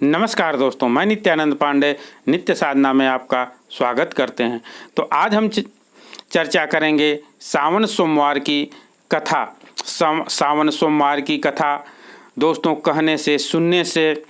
नमस्कार दोस्तों, मैं नित्यानंद पांडे नित्य साधना में आपका स्वागत करते हैं। तो आज हम चर्चा करेंगे सावन सोमवार की कथा। सावन सोमवार की कथा दोस्तों कहने से, सुनने से,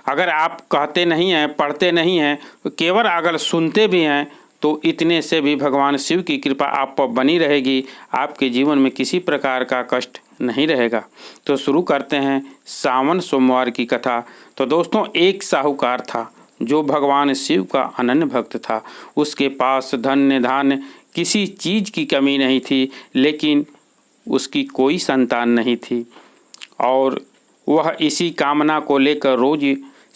अगर आप कहते नहीं हैं, पढ़ते नहीं हैं, तो केवल अगर सुनते भी हैं तो इतने से भी भगवान शिव की कृपा आप पर बनी रहेगी। आपके जीवन में किसी प्रकार का कष्ट नहीं रहेगा। तो शुरू करते हैं सावन सोमवार की कथा। तो दोस्तों, एक साहूकार था जो भगवान शिव का अनन्य भक्त था। उसके पास धन्य धान्य किसी चीज़ की कमी नहीं थी, लेकिन उसकी कोई संतान नहीं थी और वह इसी कामना को लेकर रोज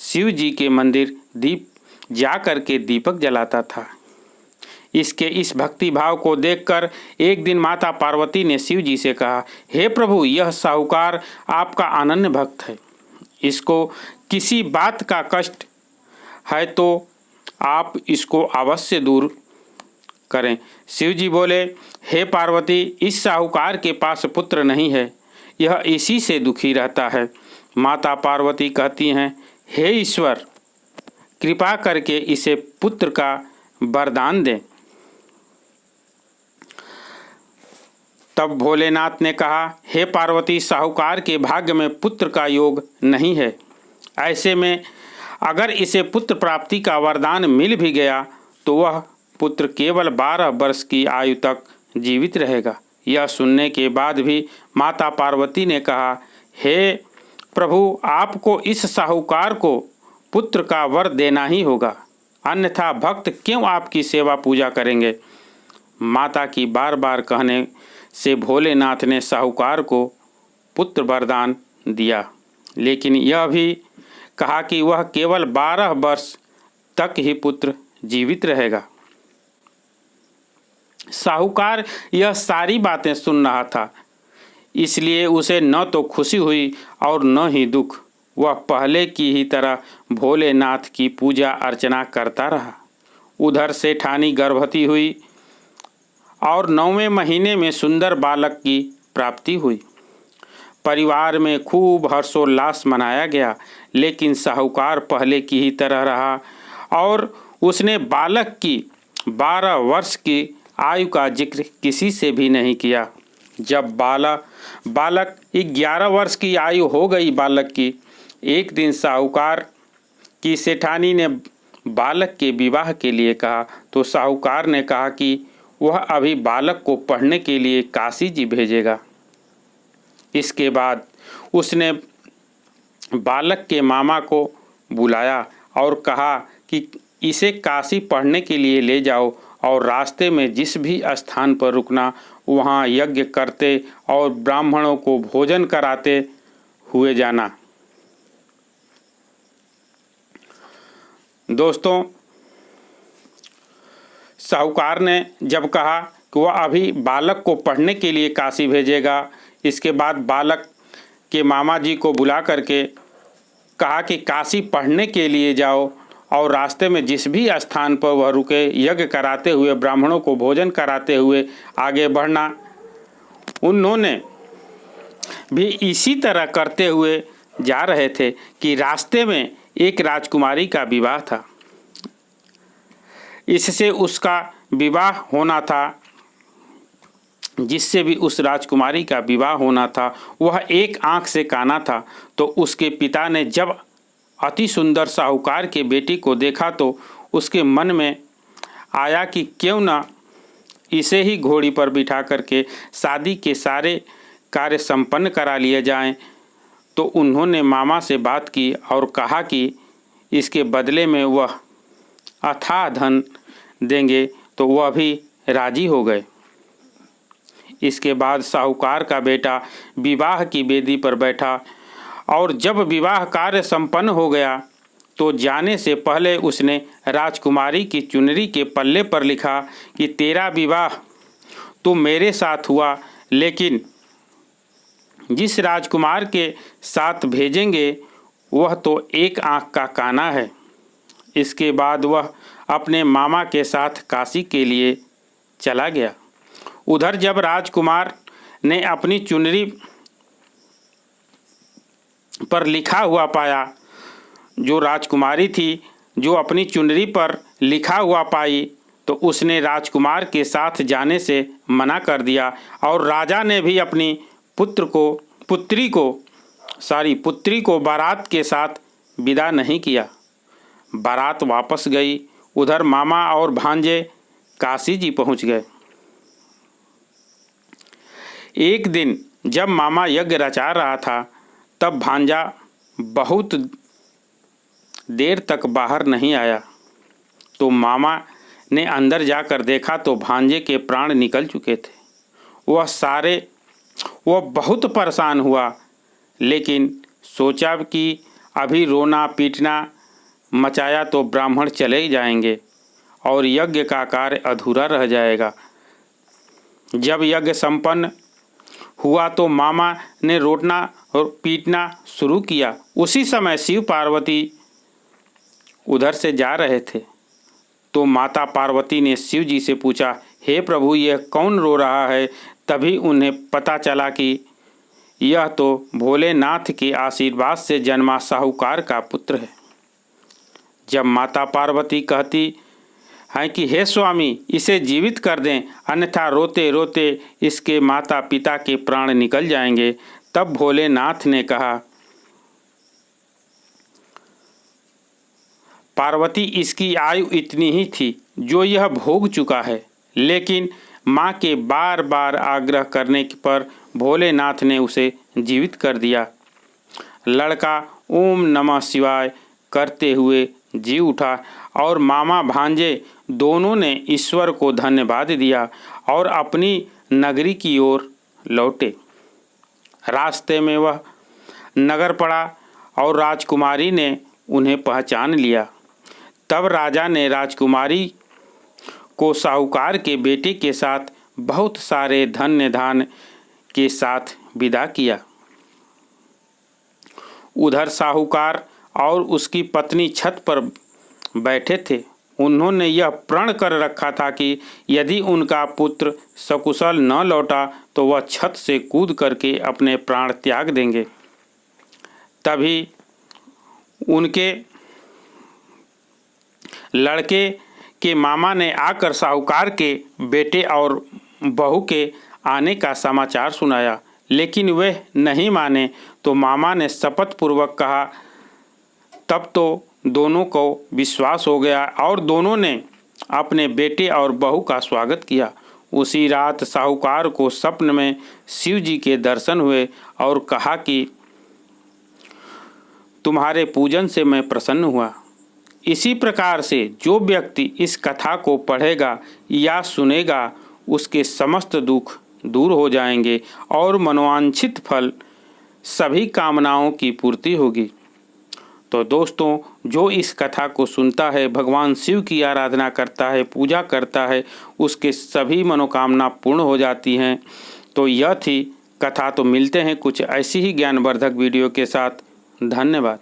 शिव जी के मंदिर दीप जा कर के दीपक जलाता था। इसके इस भक्ति भाव को देखकर एक दिन माता पार्वती ने शिव जी से कहा, हे प्रभु, यह साहूकार आपका अनन्य भक्त है। इसको किसी बात का कष्ट है तो आप इसको अवश्य दूर करें। शिव जी बोले, हे पार्वती, इस साहूकार के पास पुत्र नहीं है, यह इसी से दुखी रहता है। माता पार्वती कहती हैं, हे ईश्वर, कृपा करके इसे पुत्र का वरदान दें। तब भोलेनाथ ने कहा, हे पार्वती, साहूकार के भाग्य में पुत्र का योग नहीं है। ऐसे में अगर इसे पुत्र प्राप्ति का वरदान मिल भी गया तो वह पुत्र केवल 12 वर्ष की आयु तक जीवित रहेगा। यह सुनने के बाद भी माता पार्वती ने कहा, हे प्रभु, आपको इस साहूकार को पुत्र का वर देना ही होगा, अन्यथा भक्त क्यों आपकी सेवा पूजा करेंगे। माता की बार बार कहने से भोलेनाथ ने साहूकार को पुत्र वरदान दिया, लेकिन यह भी कहा कि वह केवल 12 वर्ष तक ही पुत्र जीवित रहेगा। साहूकार यह सारी बातें सुन रहा था, इसलिए उसे न तो खुशी हुई और न ही दुख। वह पहले की ही तरह भोलेनाथ की पूजा अर्चना करता रहा। उधर सेठानी गर्भवती हुई और 9वें महीने में सुंदर बालक की प्राप्ति हुई। परिवार में खूब हर्षोल्लास मनाया गया, लेकिन साहूकार पहले की ही तरह रहा और उसने बालक की 12 वर्ष की आयु का जिक्र किसी से भी नहीं किया। जब बालक 11 वर्ष की आयु हो गई बालक की, एक दिन साहूकार की सेठानी ने बालक के विवाह के लिए कहा तो साहूकार ने कहा कि वह अभी बालक को पढ़ने के लिए काशी जी भेजेगा। इसके बाद उसने बालक के मामा को बुलाया और कहा कि इसे काशी पढ़ने के लिए ले जाओ और रास्ते में जिस भी स्थान पर रुकना वहाँ यज्ञ करते और ब्राह्मणों को भोजन कराते हुए जाना। दोस्तों, साहूकार ने जब कहा कि वह अभी बालक को पढ़ने के लिए काशी भेजेगा, इसके बाद बालक के मामा जी को बुला करके कहा कि काशी पढ़ने के लिए जाओ और रास्ते में जिस भी स्थान पर वह रुके यज्ञ कराते हुए, ब्राह्मणों को भोजन कराते हुए आगे बढ़ना। उन्होंने भी इसी तरह करते हुए जा रहे थे कि रास्ते में एक राजकुमारी का विवाह था। इससे उसका विवाह होना था, जिससे भी उस राजकुमारी का विवाह होना था, वह एक आंख से काना था। तो उसके पिता ने जब अति सुंदर साहूकार के बेटी को देखा तो उसके मन में आया कि क्यों न इसे ही घोड़ी पर बिठा करके शादी के सारे कार्य संपन्न करा लिए जाएं। तो उन्होंने मामा से बात की और कहा कि इसके बदले में वह अथाह धन देंगे, तो वह भी राजी हो गए। इसके बाद साहूकार का बेटा विवाह की वेदी पर बैठा और जब विवाह कार्य संपन्न हो गया तो जाने से पहले उसने राजकुमारी की चुनरी के पल्ले पर लिखा कि तेरा विवाह तो मेरे साथ हुआ, लेकिन जिस राजकुमार के साथ भेजेंगे वह तो एक आंख का काना है। इसके बाद वह अपने मामा के साथ काशी के लिए चला गया। उधर जब राजकुमार ने अपनी चुनरी पर लिखा हुआ पाया जो राजकुमारी थी, जो अपनी चुनरी पर लिखा हुआ पाई तो उसने राजकुमार के साथ जाने से मना कर दिया और राजा ने भी अपनी पुत्री को बारात के साथ विदा नहीं किया। बारात वापस गई। उधर मामा और भांजे काशी जी पहुंच गए। एक दिन जब मामा यज्ञ रचा रहा था तब भांजा बहुत देर तक बाहर नहीं आया, तो मामा ने अंदर जाकर देखा तो भांजे के प्राण निकल चुके थे। वह बहुत परेशान हुआ, लेकिन सोचा कि अभी रोना पीटना मचाया तो ब्राह्मण चले जाएंगे और यज्ञ का कार्य अधूरा रह जाएगा। जब यज्ञ संपन्न हुआ तो मामा ने रोना और पीटना शुरू किया। उसी समय शिव पार्वती उधर से जा रहे थे, तो माता पार्वती ने शिव जी से पूछा, हे प्रभु, यह कौन रो रहा है? तभी उन्हें पता चला कि यह तो भोलेनाथ के आशीर्वाद से जन्मा साहूकार का पुत्र है। जब माता पार्वती कहती हैं कि हे स्वामी, इसे जीवित कर दें, अन्यथा रोते रोते इसके माता पिता के प्राण निकल जाएंगे, तब भोलेनाथ ने कहा, पार्वती, इसकी आयु इतनी ही थी जो यह भोग चुका है। लेकिन माँ के बार बार आग्रह करने पर भोलेनाथ ने उसे जीवित कर दिया। लड़का ओम नमः शिवाय करते हुए जी उठा और मामा भांजे दोनों ने ईश्वर को धन्यवाद दिया और अपनी नगरी की ओर लौटे। रास्ते में वह नगर पड़ा और राजकुमारी ने उन्हें पहचान लिया। तब राजा ने राजकुमारी को साहूकार के बेटे के साथ बहुत सारे धन्य धान के साथ विदा किया। उधर साहूकार और उसकी पत्नी छत पर बैठे थे। उन्होंने यह प्रण कर रखा था कि यदि उनका पुत्र सकुशल न लौटा तो वह छत से कूद करके अपने प्राण त्याग देंगे। तभी उनके लड़के के मामा ने आकर साहूकार के बेटे और बहू के आने का समाचार सुनाया, लेकिन वे नहीं माने। तो मामा ने शपथ पूर्वक कहा। तब तो दोनों को विश्वास हो गया और दोनों ने अपने बेटे और बहू का स्वागत किया। उसी रात साहूकार को स्वप्न में शिव जी के दर्शन हुए और कहा कि तुम्हारे पूजन से मैं प्रसन्न हुआ। इसी प्रकार से जो व्यक्ति इस कथा को पढ़ेगा या सुनेगा उसके समस्त दुख दूर हो जाएंगे और मनोवांछित फल सभी कामनाओं की पूर्ति होगी। तो दोस्तों, जो इस कथा को सुनता है, भगवान शिव की आराधना करता है, पूजा करता है, उसके सभी मनोकामना पूर्ण हो जाती हैं। तो यह थी कथा। तो मिलते हैं कुछ ऐसी ही ज्ञानवर्धक वीडियो के साथ। धन्यवाद।